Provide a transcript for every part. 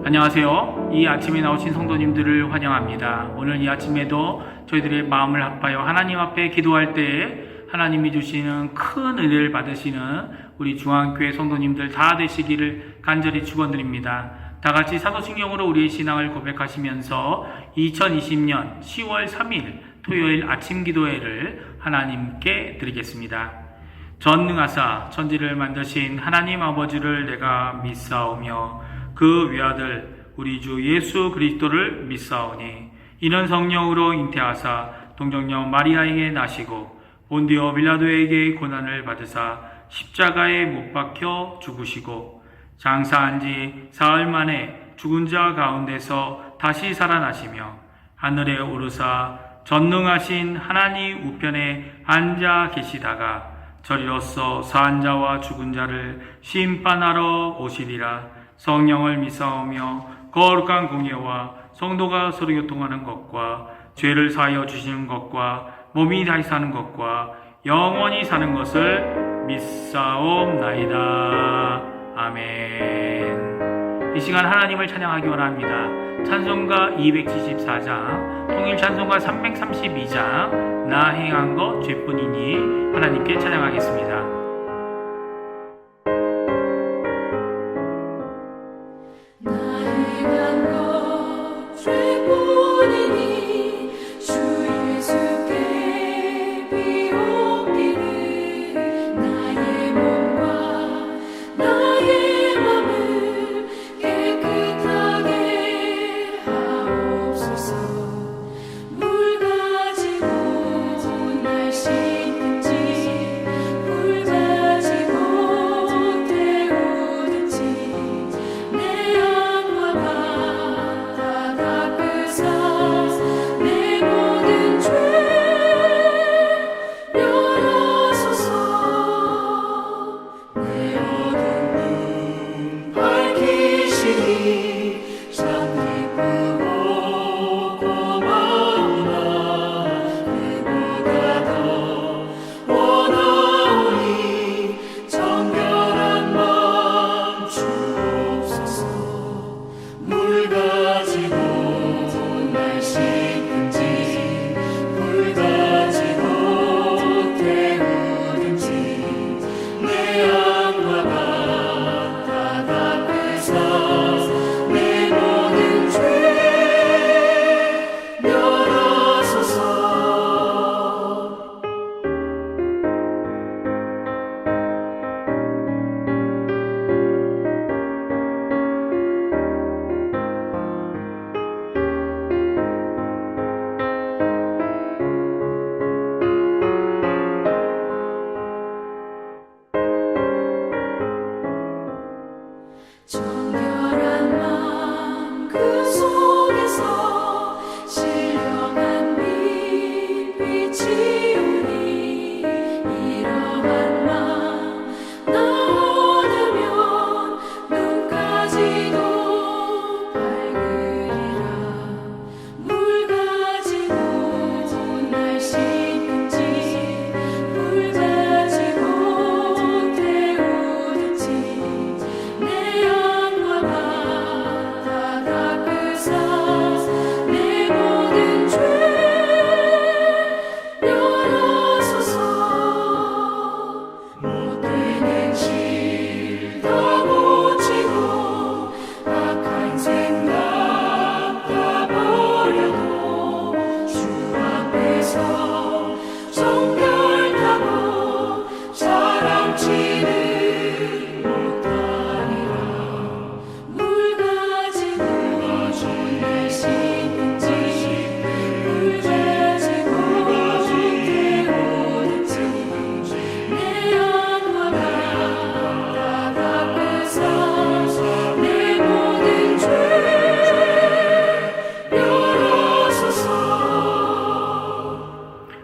안녕하세요. 이 아침에 나오신 성도님들을 환영합니다. 오늘 이 아침에도 저희들의 마음을 합하여 하나님 앞에 기도할 때에 하나님이 주시는 큰 은혜를 받으시는 우리 중앙교회 성도님들 다 되시기를 간절히 축원드립니다. 다 같이 사도신경으로 우리의 신앙을 고백하시면서 2020년 10월 3일 토요일 아침 기도회를 하나님께 드리겠습니다. 전능하사 천지를 만드신 하나님 아버지를 내가 믿사오며 그 외아들 우리 주 예수 그리스도를 믿사오니 이는 성령으로 잉태하사 동정녀 마리아에게 나시고 본디오 빌라도에게 고난을 받으사 십자가에 못 박혀 죽으시고 장사한 지 사흘 만에 죽은 자 가운데서 다시 살아나시며 하늘에 오르사 전능하신 하나님 우편에 앉아 계시다가 저리로서 사한 자와 죽은 자를 심판하러 오시리라. 성령을 믿사오며 거룩한 공예와 성도가 서로 교통하는 것과 죄를 사하여 주시는 것과 몸이 다시 사는 것과 영원히 사는 것을 믿사옵나이다. 아멘. 이 시간 하나님을 찬양하기 원합니다. 찬송가 274장, 통일 찬송가 332장, 나 행한 것 죄뿐이니 하나님께 찬양하겠습니다.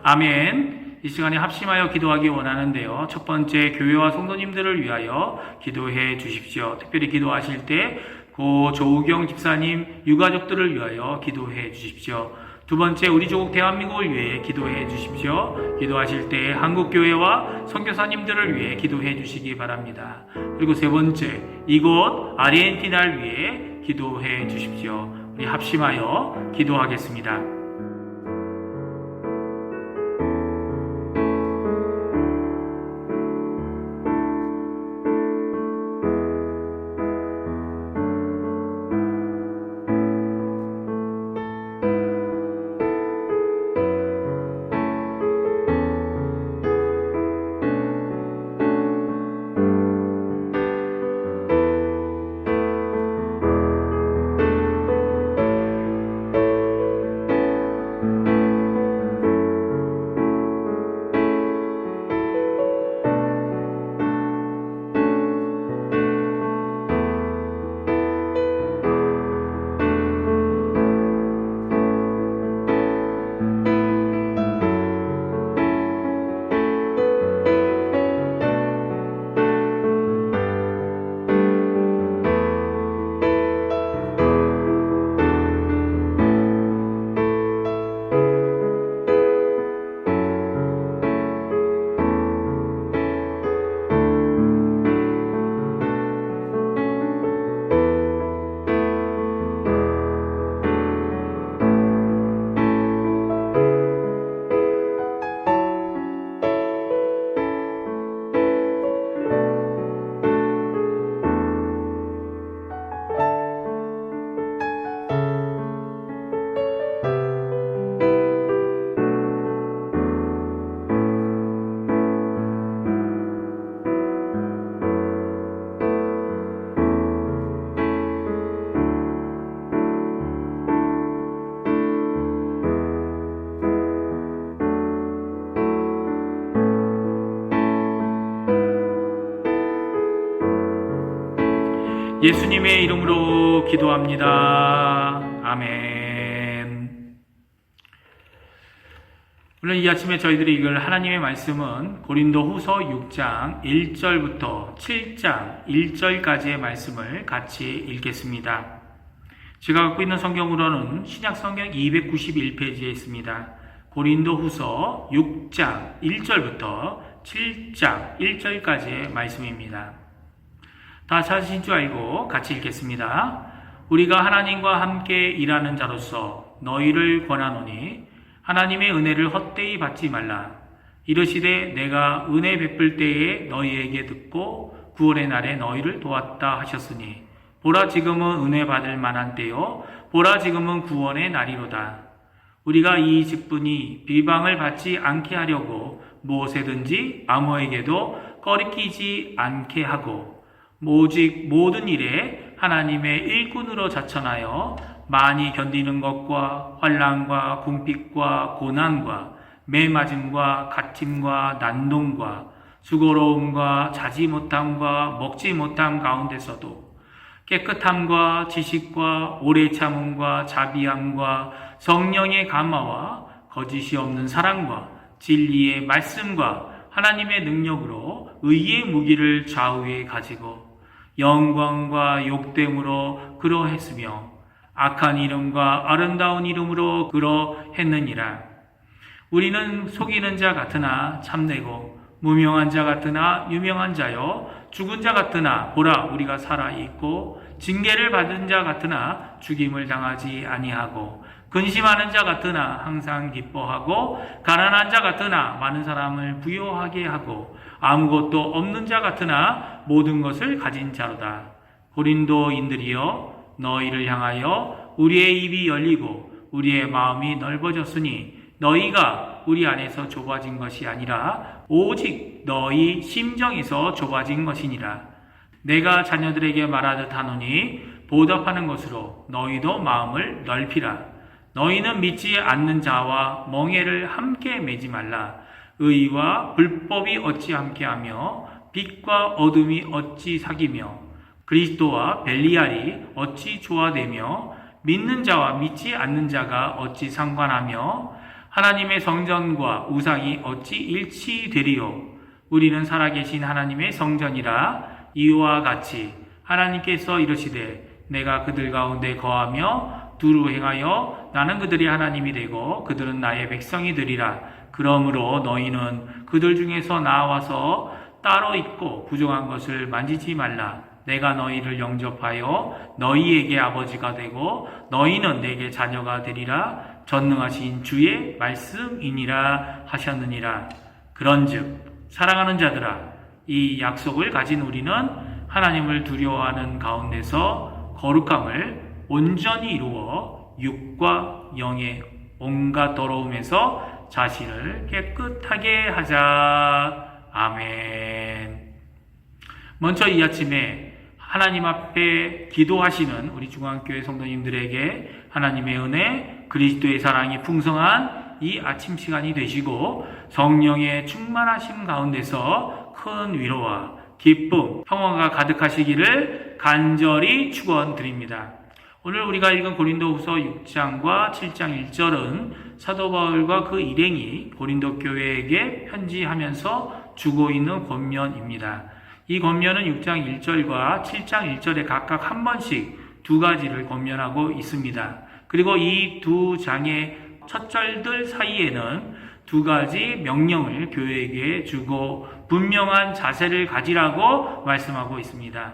아멘. 이 시간에 합심하여 기도하기 원하는데요. 첫 번째, 교회와 성도님들을 위하여 기도해 주십시오. 특별히 기도하실 때 고 조우경 집사님 유가족들을 위하여 기도해 주십시오. 두 번째, 우리 조국 대한민국을 위해 기도해 주십시오. 기도하실 때 한국교회와 선교사님들을 위해 기도해 주시기 바랍니다. 그리고 세 번째, 이곳 아르헨티나를 위해 기도해 주십시오. 우리 합심하여 기도하겠습니다. 예수님의 이름으로 기도합니다. 아멘. 오늘 이 아침에 저희들이 읽을 하나님의 말씀은 고린도후서 6장 1절부터 7장 1절까지의 말씀을 같이 읽겠습니다. 제가 갖고 있는 성경으로는 신약성경 291페이지에 있습니다. 고린도후서 6장 1절부터 7장 1절까지의 말씀입니다. 다 찾으신 줄 알고 같이 읽겠습니다. 우리가 하나님과 함께 일하는 자로서 너희를 권하노니 하나님의 은혜를 헛되이 받지 말라. 이르시되 내가 은혜 베풀 때에 너희에게 듣고 구원의 날에 너희를 도왔다 하셨으니 보라 지금은 은혜 받을 만한 때요 보라 지금은 구원의 날이로다. 우리가 이 직분이 비방을 받지 않게 하려고 무엇에든지 아무에게도 꺼리끼지 않게 하고 오직 모든 일에 하나님의 일꾼으로 자천하여 많이 견디는 것과 환난과 궁핍과 고난과 매맞음과 갇힘과 난동과 수고로움과 자지 못함과 먹지 못함 가운데서도 깨끗함과 지식과 오래 참음과 자비함과 성령의 감화와 거짓이 없는 사랑과 진리의 말씀과 하나님의 능력으로 의의 무기를 좌우에 가지고 영광과 욕됨으로 그러했으며 악한 이름과 아름다운 이름으로 그러했느니라. 우리는 속이는 자 같으나 참되고 무명한 자 같으나 유명한 자요 죽은 자 같으나 보라 우리가 살아있고 징계를 받은 자 같으나 죽임을 당하지 아니하고 근심하는 자 같으나 항상 기뻐하고 가난한 자 같으나 많은 사람을 부요하게 하고 아무것도 없는 자 같으나 모든 것을 가진 자로다. 고린도인들이여 너희를 향하여 우리의 입이 열리고 우리의 마음이 넓어졌으니 너희가 우리 안에서 좁아진 것이 아니라 오직 너희 심정에서 좁아진 것이니라. 내가 자녀들에게 말하듯 하노니 보답하는 것으로 너희도 마음을 넓히라. 너희는 믿지 않는 자와 멍에를 함께 매지 말라. 의와 불법이 어찌 함께하며 빛과 어둠이 어찌 사귀며 그리스도와 벨리알이 어찌 조화되며 믿는 자와 믿지 않는 자가 어찌 상관하며 하나님의 성전과 우상이 어찌 일치되리요. 우리는 살아계신 하나님의 성전이라. 이와 같이 하나님께서 이르시되 내가 그들 가운데 거하며 두루 행하여 나는 그들의 하나님이 되고 그들은 나의 백성이 되리라. 그러므로 너희는 그들 중에서 나와서 따로 있고 부정한 것을 만지지 말라. 내가 너희를 영접하여 너희에게 아버지가 되고 너희는 내게 자녀가 되리라. 전능하신 주의 말씀이니라 하셨느니라. 그런즉 사랑하는 자들아, 이 약속을 가진 우리는 하나님을 두려워하는 가운데서 거룩함을 온전히 이루어 육과 영의 온갖 더러움에서 자신을 깨끗하게 하자. 아멘. 먼저 이 아침에 하나님 앞에 기도하시는 우리 중앙교회 성도님들에게 하나님의 은혜, 그리스도의 사랑이 풍성한 이 아침 시간이 되시고 성령의 충만하심 가운데서 큰 위로와 기쁨, 평화가 가득하시기를 간절히 축원드립니다. 오늘 우리가 읽은 고린도후서 6장과 7장 1절은 사도 바울과 그 일행이 고린도 교회에게 편지하면서 주고 있는 권면입니다. 이 권면은 6장 1절과 7장 1절에 각각 한 번씩 두 가지를 권면하고 있습니다. 그리고 이 두 장의 첫 절들 사이에는 두 가지 명령을 교회에게 주고 분명한 자세를 가지라고 말씀하고 있습니다.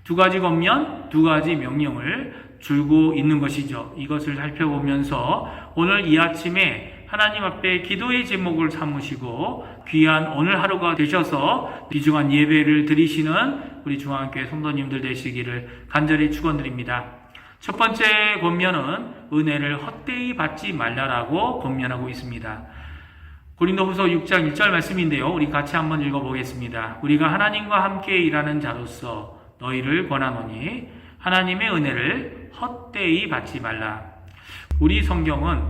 두 가지 권면, 두 가지 명령을 주고 있는 것이죠. 이것을 살펴보면서 오늘 이 아침에 하나님 앞에 기도의 제목을 삼으시고 귀한 오늘 하루가 되셔서 귀중한 예배를 드리시는 우리 중앙교회 성도님들 되시기를 간절히 축원드립니다. 첫 번째 권면은 은혜를 헛되이 받지 말라라고 권면하고 있습니다. 고린도후서 6장 1절 말씀인데요. 우리 같이 한번 읽어보겠습니다. 우리가 하나님과 함께 일하는 자로서 너희를 권하노니 하나님의 은혜를 헛되이 받지 말라. 우리 성경은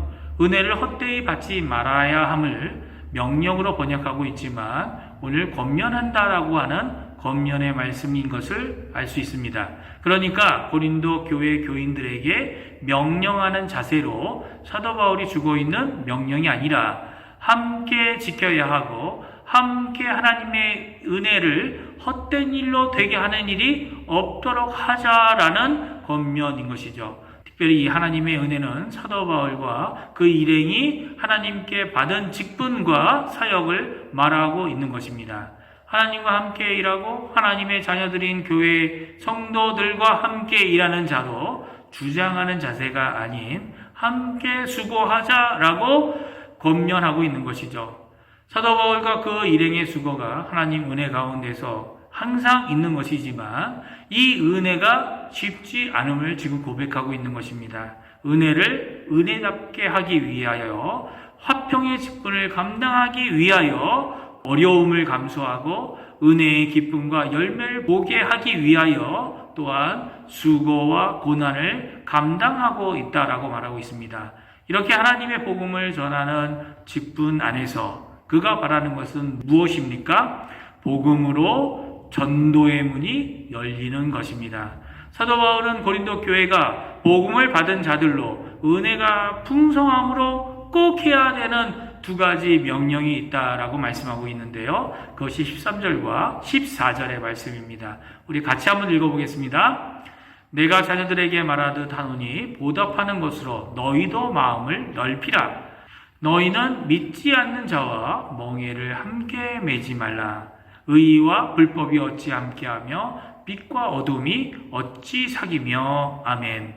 은혜를 헛되이 받지 말아야 함을 명령으로 번역하고 있지만 오늘 권면한다라고 하는 권면의 말씀인 것을 알 수 있습니다. 그러니까 고린도 교회 교인들에게 명령하는 자세로 사도 바울이 주고 있는 명령이 아니라 함께 지켜야 하고 함께 하나님의 은혜를 헛된 일로 되게 하는 일이 없도록 하자라는 권면인 것이죠. 특별히 이 하나님의 은혜는 사도 바울과 그 일행이 하나님께 받은 직분과 사역을 말하고 있는 것입니다. 하나님과 함께 일하고 하나님의 자녀들인 교회 성도들과 함께 일하는 자로 주장하는 자세가 아닌 함께 수고하자라고 권면하고 있는 것이죠. 사도 바울과 그 일행의 수고가 하나님 은혜 가운데서 항상 있는 것이지만 이 은혜가 쉽지 않음을 지금 고백하고 있는 것입니다. 은혜를 은혜답게 하기 위하여 화평의 직분을 감당하기 위하여 어려움을 감수하고 은혜의 기쁨과 열매를 보게 하기 위하여 또한 수고와 고난을 감당하고 있다라고 말하고 있습니다. 이렇게 하나님의 복음을 전하는 직분 안에서 그가 바라는 것은 무엇입니까? 복음으로 전도의 문이 열리는 것입니다. 사도 바울은 고린도 교회가 복음을 받은 자들로 은혜가 풍성함으로 꼭 해야 되는 두 가지 명령이 있다라고 말씀하고 있는데요. 그것이 13절과 14절의 말씀입니다. 우리 같이 한번 읽어보겠습니다. 내가 자녀들에게 말하듯 하노니 보답하는 것으로 너희도 마음을 넓히라. 너희는 믿지 않는 자와 멍에를 함께 매지 말라. 의와 불법이 어찌 함께하며 빛과 어둠이 어찌 사귀며. 아멘.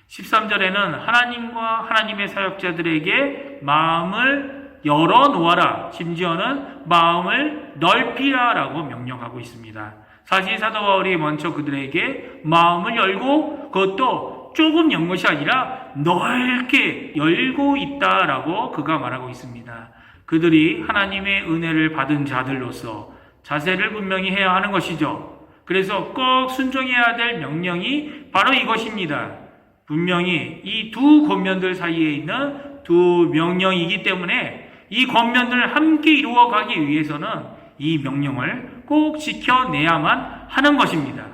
13절에는 하나님과 하나님의 사역자들에게 마음을 열어놓아라. 심지어는 마음을 넓히라라고 명령하고 있습니다. 사실 사도 바울이 먼저 그들에게 마음을 열고 그것도 조금 연 것이 아니라 넓게 열고 있다라고 그가 말하고 있습니다. 그들이 하나님의 은혜를 받은 자들로서 자세를 분명히 해야 하는 것이죠. 그래서 꼭 순종해야 될 명령이 바로 이것입니다. 분명히 이 두 권면들 사이에 있는 두 명령이기 때문에 이 권면들을 함께 이루어가기 위해서는 이 명령을 꼭 지켜내야만 하는 것입니다.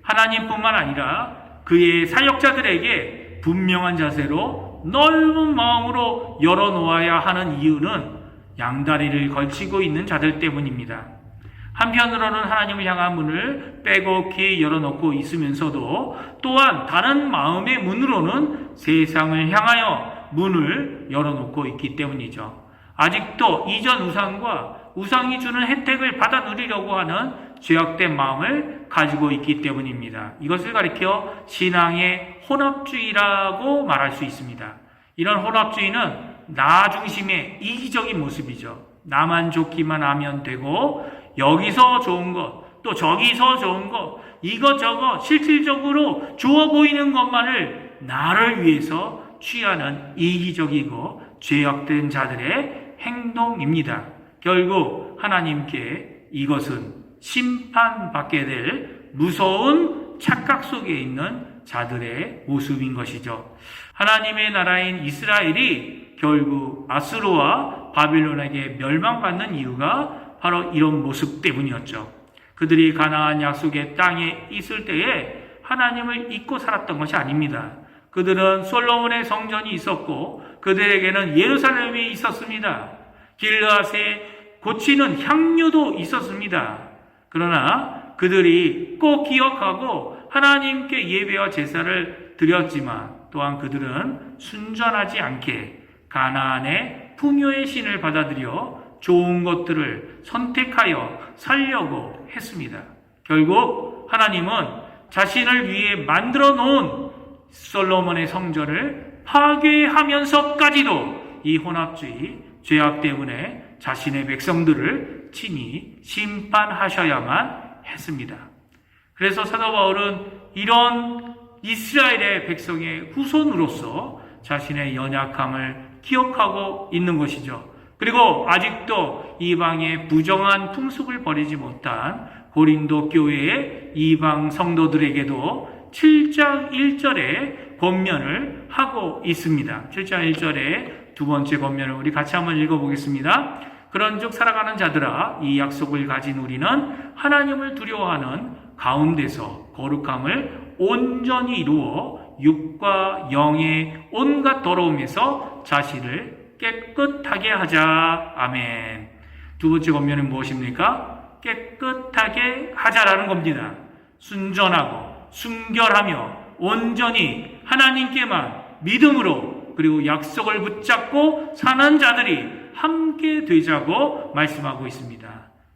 하나님뿐만 아니라 그의 사역자들에게 분명한 자세로 넓은 마음으로 열어놓아야 하는 이유는 양다리를 걸치고 있는 자들 때문입니다. 한편으로는 하나님을 향한 문을 빼곡히 열어놓고 있으면서도 또한 다른 마음의 문으로는 세상을 향하여 문을 열어놓고 있기 때문이죠. 아직도 이전 우상과 우상이 주는 혜택을 받아 누리려고 하는 죄악된 마음을 가지고 있기 때문입니다. 이것을 가리켜 신앙의 혼합주의라고 말할 수 있습니다. 이런 혼합주의는 나 중심의 이기적인 모습이죠. 나만 좋기만 하면 되고 여기서 좋은 것, 또 저기서 좋은 것, 이것저것 실질적으로 좋아 보이는 것만을 나를 위해서 취하는 이기적이고 죄악된 자들의 행동입니다. 결국 하나님께 이것은 심판받게 될 무서운 착각 속에 있는 자들의 모습인 것이죠. 하나님의 나라인 이스라엘이 결국 아수르와 바빌론에게 멸망받는 이유가 바로 이런 모습 때문이었죠. 그들이 가나안 약속의 땅에 있을 때에 하나님을 잊고 살았던 것이 아닙니다. 그들은 솔로몬의 성전이 있었고 그들에게는 예루살렘이 있었습니다. 길르앗에 고치는 향유도 있었습니다. 그러나 그들이 꼭 기억하고 하나님께 예배와 제사를 드렸지만 또한 그들은 순전하지 않게 가나안의 풍요의 신을 받아들여 좋은 것들을 선택하여 살려고 했습니다. 결국 하나님은 자신을 위해 만들어 놓은 솔로몬의 성전을 파괴하면서까지도 이 혼합주의, 죄악 때문에 자신의 백성들을 친히 심판하셔야만 했습니다. 그래서 사도 바울은 이런 이스라엘의 백성의 후손으로서 자신의 연약함을 기억하고 있는 것이죠. 그리고 아직도 이방의 부정한 풍습을 버리지 못한 고린도 교회의 이방 성도들에게도 7장 1절에 권면을 하고 있습니다. 7장 1절에 두 번째 권면을 우리 같이 한번 읽어보겠습니다. 그런즉 살아가는 자들아, 이 약속을 가진 우리는 하나님을 두려워하는 가운데서 거룩함을 온전히 이루어 육과 영의 온갖 더러움에서 자신을 깨끗하게 하자. 아멘. 두 번째 권면은 무엇입니까? 깨끗하게 하자라는 겁니다. 순전하고 순결하며 온전히 하나님께만 믿음으로 그리고 약속을 붙잡고 사는 자들이 함께 되자고 말씀하고 있습니다.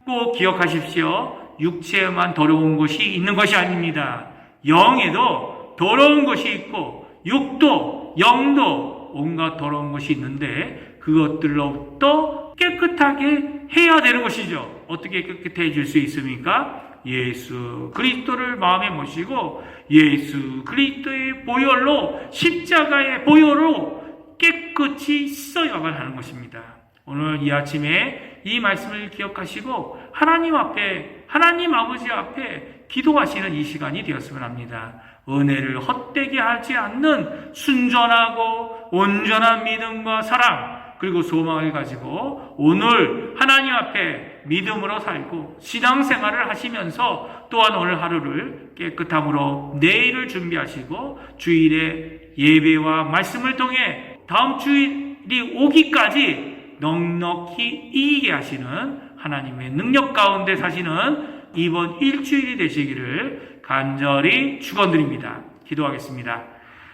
꼭 기억하십시오. 육체에만 더러운 것이 있는 것이 아닙니다. 영에도 더러운 것이 있고 육도 영도 온갖 더러운 것이 있는데 그것들로부터 깨끗하게 해야 되는 것이죠. 어떻게 깨끗해질 수 있습니까? 예수 그리스도를 마음에 모시고 예수 그리스도의 보혈로 십자가의 보혈로 깨끗이 씻어야만 하는 것입니다. 오늘 이 아침에 이 말씀을 기억하시고 하나님 앞에 하나님 아버지 앞에 기도하시는 이 시간이 되었으면 합니다. 은혜를 헛되게 하지 않는 순전하고 온전한 믿음과 사랑 그리고 소망을 가지고 오늘 하나님 앞에 믿음으로 살고 신앙생활을 하시면서 또한 오늘 하루를 깨끗함으로 내일을 준비하시고 주일에 예배와 말씀을 통해 다음 주일이 오기까지 넉넉히 이기게 하시는 하나님의 능력 가운데 사시는 이번 일주일이 되시기를 간절히 축원드립니다. 기도하겠습니다.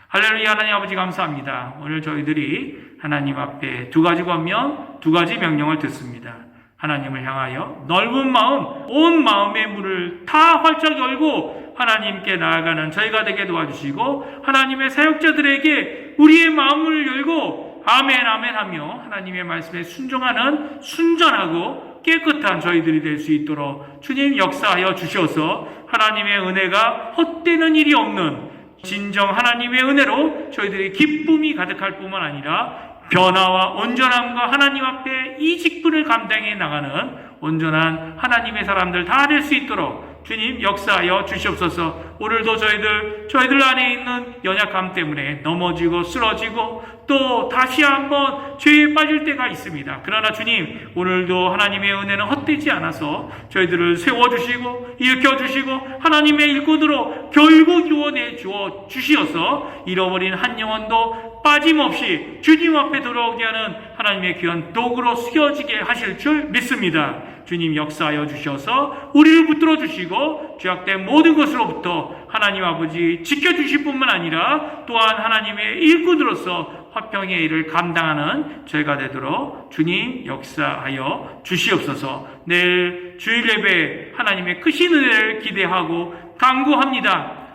할렐루야. 하나님 아버지 감사합니다. 오늘 저희들이 하나님 앞에 두 가지 권면, 두 가지 명령을 듣습니다. 하나님을 향하여 넓은 마음, 온 마음의 문을 다 활짝 열고 하나님께 나아가는 저희가 되게 도와주시고 하나님의 사역자들에게 우리의 마음을 열고 아멘 아멘 하며 하나님의 말씀에 순종하는 순전하고 깨끗한 저희들이 될 수 있도록 주님 역사하여 주셔서 하나님의 은혜가 헛되는 일이 없는 진정 하나님의 은혜로 저희들이 기쁨이 가득할 뿐만 아니라 변화와 온전함과 하나님 앞에 이 직분을 감당해 나가는 온전한 하나님의 사람들 다 될 수 있도록 주님 역사하여 주시옵소서. 오늘도 저희들 안에 있는 연약함 때문에 넘어지고 쓰러지고 또 다시 한번 죄에 빠질 때가 있습니다. 그러나 주님 오늘도 하나님의 은혜는 헛되지 않아서 저희들을 세워주시고 일으켜주시고 하나님의 일꾼으로 결국 유언해 주어 주시어서 잃어버린 한 영혼도 빠짐없이 주님 앞에 돌아오게 하는 하나님의 귀한 도구로 쓰여지게 하실 줄 믿습니다. 주님 역사하여 주셔서 우리를 붙들어 주시고 죄악된 모든 것으로부터 하나님 아버지 지켜주실 뿐만 아니라 또한 하나님의 일꾼으로서 화평의 일을 감당하는 저희가 되도록 주님 역사하여 주시옵소서. 내일 주일 예배 하나님의 크신 은혜를 기대하고 간구합니다.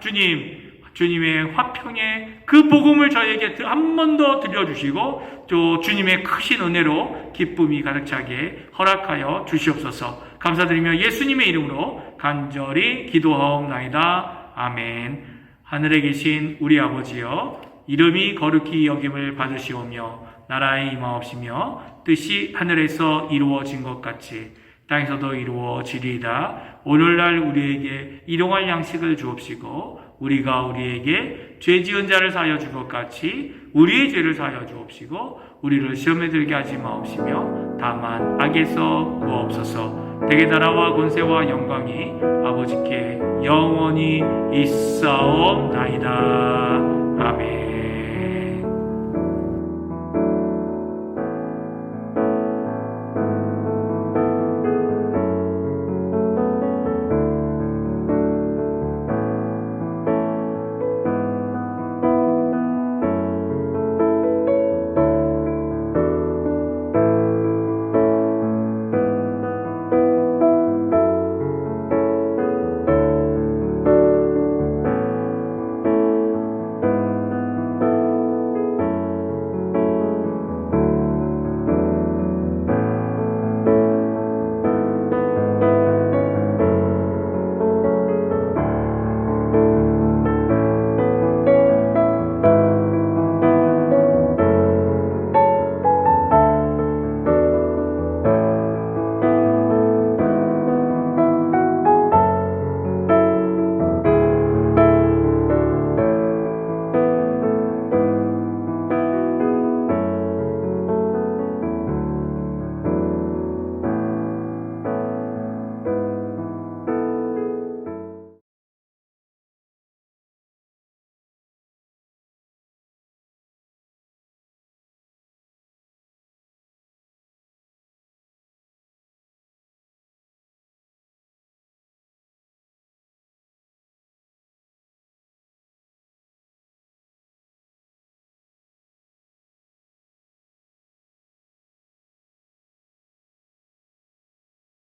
주님의 화평의 그 복음을 저에게 한 번 더 들려주시고 또 주님의 크신 은혜로 기쁨이 가득 차게 허락하여 주시옵소서. 감사드리며 예수님의 이름으로 간절히 기도하옵나이다. 아멘. 하늘에 계신 우리 아버지여, 이름이 거룩히 여김을 받으시오며 나라의 임하옵시며 뜻이 하늘에서 이루어진 것 같이 땅에서도 이루어지리이다. 오늘날 우리에게 일용할 양식을 주옵시고 우리가 우리에게 죄 지은 자를 사하여 줄 것 같이 우리의 죄를 사하여 주옵시고 우리를 시험에 들게 하지 마옵시며 다만 악에서 구하옵소서. 대개 나라와 권세와 영광이 아버지께 영원히 있사옵나이다. 아멘.